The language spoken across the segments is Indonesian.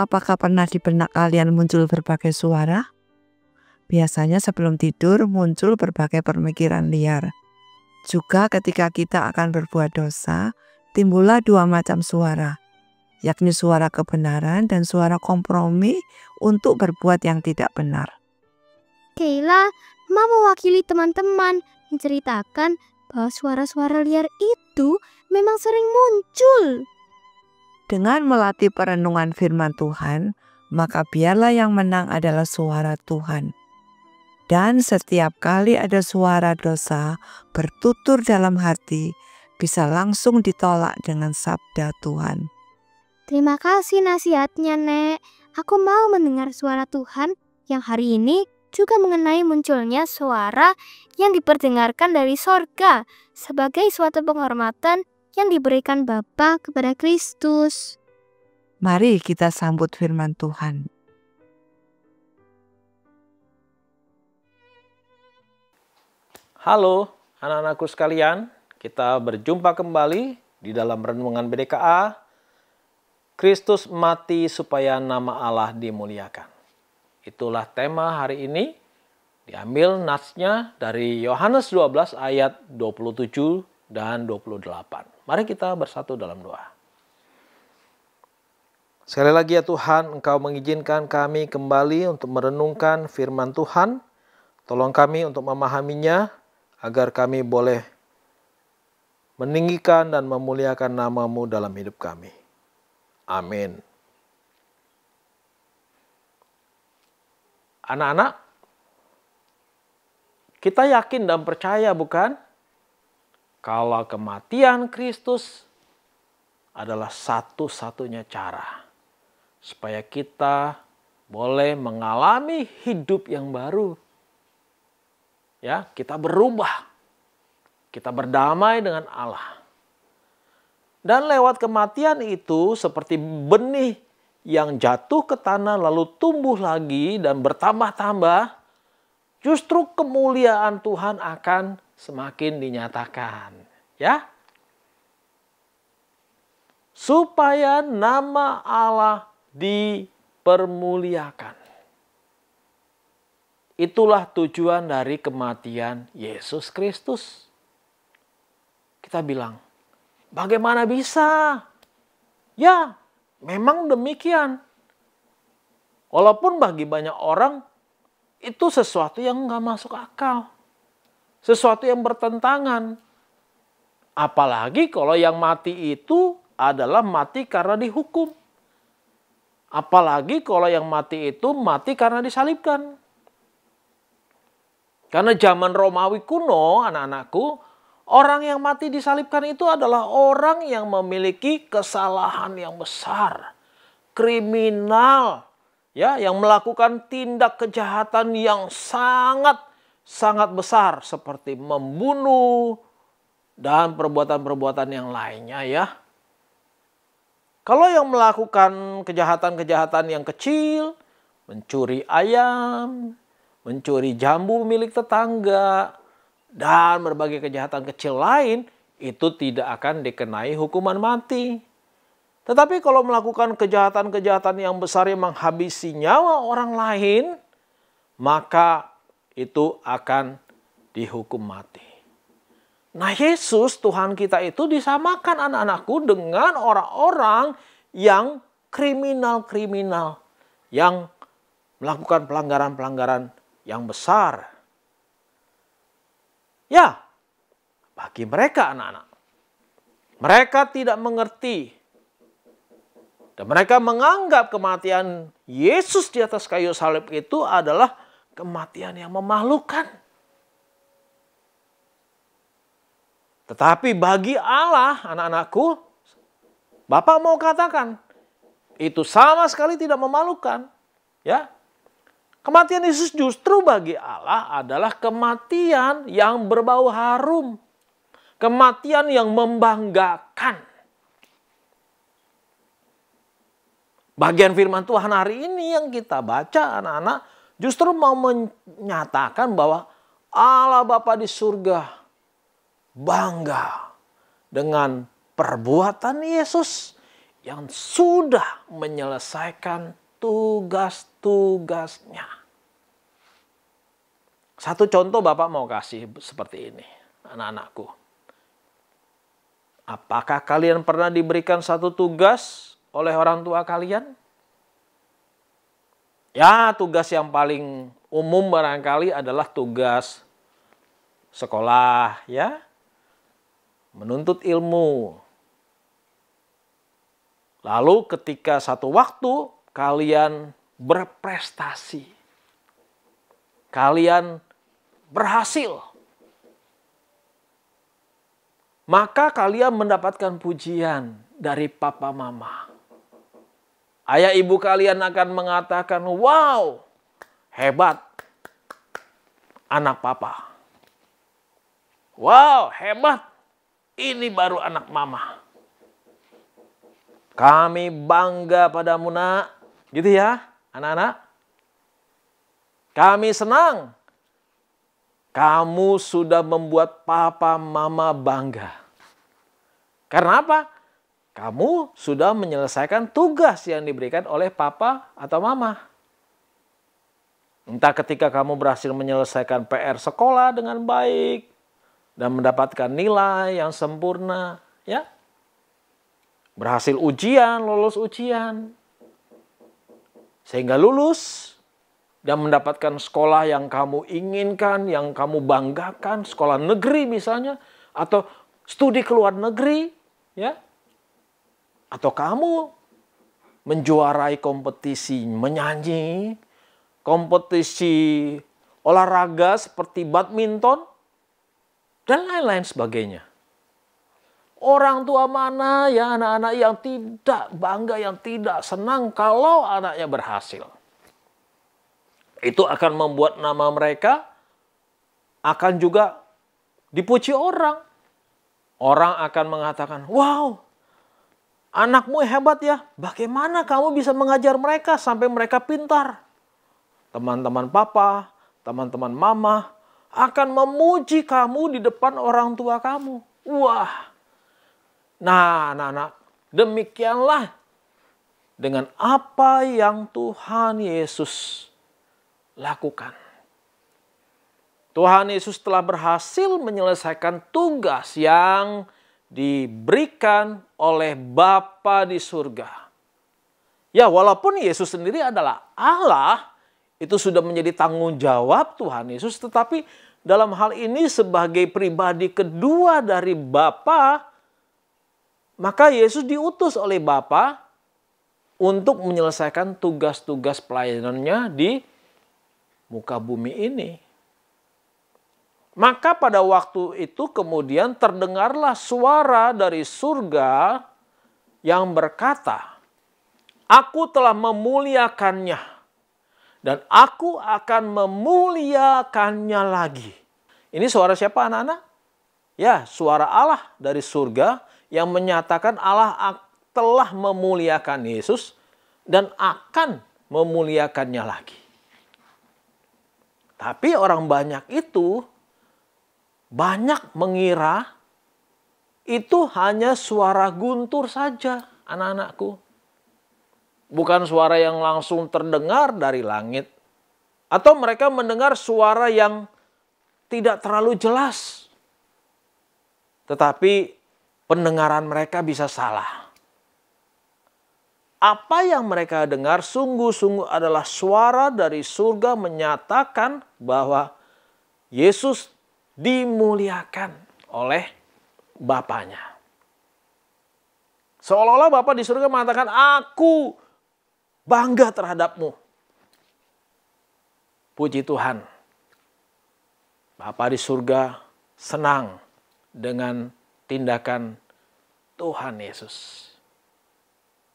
apakah pernah di benak kalian muncul berbagai suara? Biasanya sebelum tidur muncul berbagai pemikiran liar. Juga ketika kita akan berbuat dosa, timbullah dua macam suara, yakni suara kebenaran dan suara kompromi untuk berbuat yang tidak benar. Keila mau mewakili teman-teman menceritakan bahwa suara-suara liar itu memang sering muncul. Dengan melatih perenungan firman Tuhan, maka biarlah yang menang adalah suara Tuhan. Dan setiap kali ada suara dosa bertutur dalam hati, bisa langsung ditolak dengan sabda Tuhan. Terima kasih nasihatnya, Nek. Aku mau mendengar suara Tuhan yang hari ini juga mengenai munculnya suara yang diperdengarkan dari sorga sebagai suatu penghormatan yang diberikan Bapa kepada Kristus. Mari kita sambut firman Tuhan. Halo anak-anakku sekalian, kita berjumpa kembali di dalam renungan BDKA. Kristus mati supaya nama Allah dimuliakan. Itulah tema hari ini, diambil natsnya dari Yohanes 12 ayat 27 dan 28. Mari kita bersatu dalam doa. Sekali lagi ya Tuhan, Engkau mengizinkan kami kembali untuk merenungkan firman Tuhan. Tolong kami untuk memahaminya, agar kami boleh meninggikan dan memuliakan nama-Mu dalam hidup kami. Amin. Anak-anak, kita yakin dan percaya bukan? Kalau kematian Kristus adalah satu-satunya cara supaya kita boleh mengalami hidup yang baru. Ya, kita berubah. Kita berdamai dengan Allah. Dan lewat kematian itu seperti benih yang jatuh ke tanah lalu tumbuh lagi dan bertambah-tambah, justru kemuliaan Tuhan akan semakin dinyatakan. Ya. Supaya nama Allah dipermuliakan. Itulah tujuan dari kematian Yesus Kristus. Kita bilang, bagaimana bisa? Ya, memang demikian. Walaupun bagi banyak orang, itu sesuatu yang nggak masuk akal. Sesuatu yang bertentangan. Apalagi kalau yang mati itu adalah mati karena dihukum. Apalagi kalau yang mati itu mati karena disalibkan. Karena zaman Romawi kuno, anak-anakku, orang yang mati disalibkan itu adalah orang yang memiliki kesalahan yang besar, kriminal, ya, yang melakukan tindak kejahatan yang sangat besar seperti membunuh dan perbuatan-perbuatan yang lainnya, ya. Kalau yang melakukan kejahatan-kejahatan yang kecil, mencuri ayam, mencuri jambu milik tetangga, dan berbagai kejahatan kecil lain, itu tidak akan dikenai hukuman mati. Tetapi kalau melakukan kejahatan-kejahatan yang besar yang menghabisi nyawa orang lain, maka itu akan dihukum mati. Nah, Yesus Tuhan kita itu disamakan anak-anakku dengan orang-orang yang kriminal-kriminal, yang melakukan pelanggaran-pelanggaran yang besar. Ya, bagi mereka anak-anak, mereka tidak mengerti dan mereka menganggap kematian Yesus di atas kayu salib itu adalah kematian yang memalukan. Tetapi bagi Allah, anak-anakku, Bapak mau katakan, itu sama sekali tidak memalukan. Ya, kematian Yesus justru bagi Allah adalah kematian yang berbau harum. Kematian yang membanggakan. Bagian firman Tuhan hari ini yang kita baca anak-anak justru mau menyatakan bahwa Allah Bapa di surga bangga dengan perbuatan Yesus yang sudah menyelesaikan tugas-tugasnya. Satu contoh Bapak mau kasih seperti ini, anak-anakku. Apakah kalian pernah diberikan satu tugas oleh orang tua kalian? Ya, tugas yang paling umum barangkali adalah tugas sekolah, ya. Menuntut ilmu. Lalu ketika satu waktu kalian berprestasi, kalian berhasil, maka kalian mendapatkan pujian dari papa mama. Ayah ibu kalian akan mengatakan, wow, hebat anak papa. Wow, hebat, ini baru anak mama. Kami bangga padamu nak, gitu ya anak-anak. Kami senang. Kamu sudah membuat papa mama bangga. Karena apa? Kamu sudah menyelesaikan tugas yang diberikan oleh papa atau mama. Entah ketika kamu berhasil menyelesaikan PR sekolah dengan baik dan mendapatkan nilai yang sempurna, ya. Berhasil ujian, lolos ujian. Sehingga lulus dan mendapatkan sekolah yang kamu inginkan, yang kamu banggakan, sekolah negeri misalnya, atau studi ke luar negeri, ya. Atau kamu menjuarai kompetisi menyanyi, kompetisi olahraga seperti badminton, dan lain-lain sebagainya. Orang tua mana ya anak-anak yang tidak bangga, yang tidak senang kalau anaknya berhasil? Itu akan membuat nama mereka akan juga dipuji orang. Orang akan mengatakan, wow, anakmu hebat ya. Bagaimana kamu bisa mengajar mereka sampai mereka pintar? Teman-teman papa, teman-teman mama akan memuji kamu di depan orang tua kamu. Wah. Nah, anak-anak, demikianlah dengan apa yang Tuhan Yesus lakukan. Tuhan Yesus telah berhasil menyelesaikan tugas yang diberikan oleh Bapa di surga. Ya, walaupun Yesus sendiri adalah Allah, itu sudah menjadi tanggung jawab Tuhan Yesus, tetapi dalam hal ini sebagai pribadi kedua dari Bapa, maka Yesus diutus oleh Bapa untuk menyelesaikan tugas-tugas pelayanannya di muka bumi ini. Maka pada waktu itu kemudian terdengarlah suara dari surga yang berkata, "Aku telah memuliakannya dan aku akan memuliakannya lagi." Ini suara siapa anak-anak? Ya, suara Allah dari surga yang menyatakan Allah telah memuliakan Yesus dan akan memuliakannya lagi. Tapi orang banyak itu banyak mengira itu hanya suara guntur saja, anak-anakku. Bukan suara yang langsung terdengar dari langit. Atau mereka mendengar suara yang tidak terlalu jelas. Tetapi pendengaran mereka bisa salah. Apa yang mereka dengar sungguh-sungguh adalah suara dari surga menyatakan bahwa Yesus dimuliakan oleh Bapanya. Seolah-olah Bapa di surga mengatakan, aku bangga terhadapmu. Puji Tuhan. Bapa di surga senang dengan tindakan Tuhan Yesus.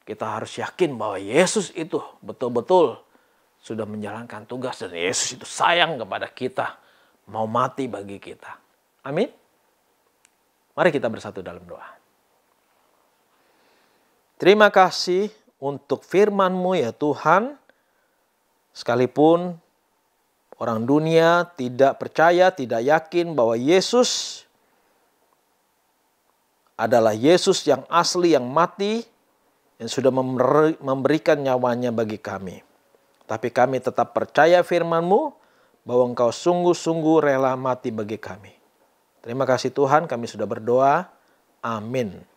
Kita harus yakin bahwa Yesus itu betul-betul sudah menjalankan tugas dan Yesus itu sayang kepada kita, mau mati bagi kita. Amin. Mari kita bersatu dalam doa. Terima kasih untuk firman-Mu ya Tuhan. Sekalipun orang dunia tidak percaya, tidak yakin bahwa Yesus adalah Yesus yang asli yang mati yang sudah memberikan nyawanya bagi kami. Tapi kami tetap percaya firman-Mu bahwa Engkau sungguh-sungguh rela mati bagi kami. Terima kasih Tuhan, kami sudah berdoa. Amin.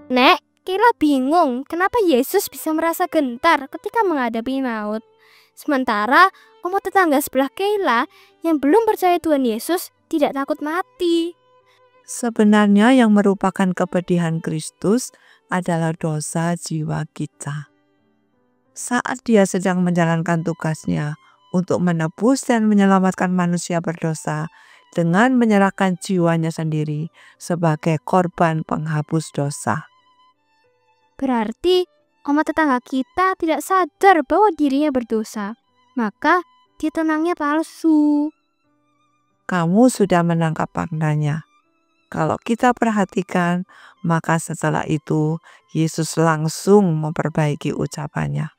Nek, Kayla bingung kenapa Yesus bisa merasa gentar ketika menghadapi maut. Sementara Oma tetangga sebelah Kayla yang belum percaya Tuhan Yesus tidak takut mati. Sebenarnya yang merupakan kepedihan Kristus adalah dosa jiwa kita. Saat dia sedang menjalankan tugasnya untuk menebus dan menyelamatkan manusia berdosa dengan menyerahkan jiwanya sendiri sebagai korban penghapus dosa. Berarti Oma tetangga kita tidak sadar bahwa dirinya berdosa. Maka dia tenangnya palsu. Kamu sudah menangkap maknanya. Kalau kita perhatikan, maka setelah itu Yesus langsung memperbaiki ucapannya.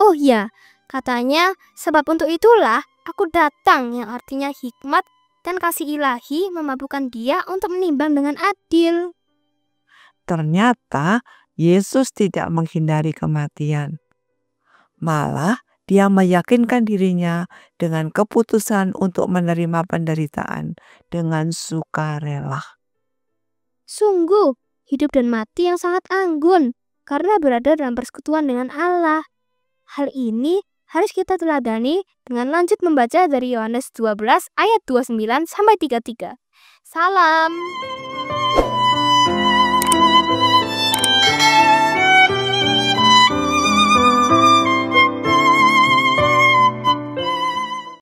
Oh iya, katanya sebab untuk itulah aku datang, yang artinya hikmat dan kasih ilahi memampukan dia untuk menimbang dengan adil. Ternyata Yesus tidak menghindari kematian. Malah dia meyakinkan dirinya dengan keputusan untuk menerima penderitaan dengan sukarela. Sungguh, hidup dan mati yang sangat anggun karena berada dalam persekutuan dengan Allah. Hal ini harus kita teladani dengan lanjut membaca dari Yohanes 12 ayat 29-33. Salam.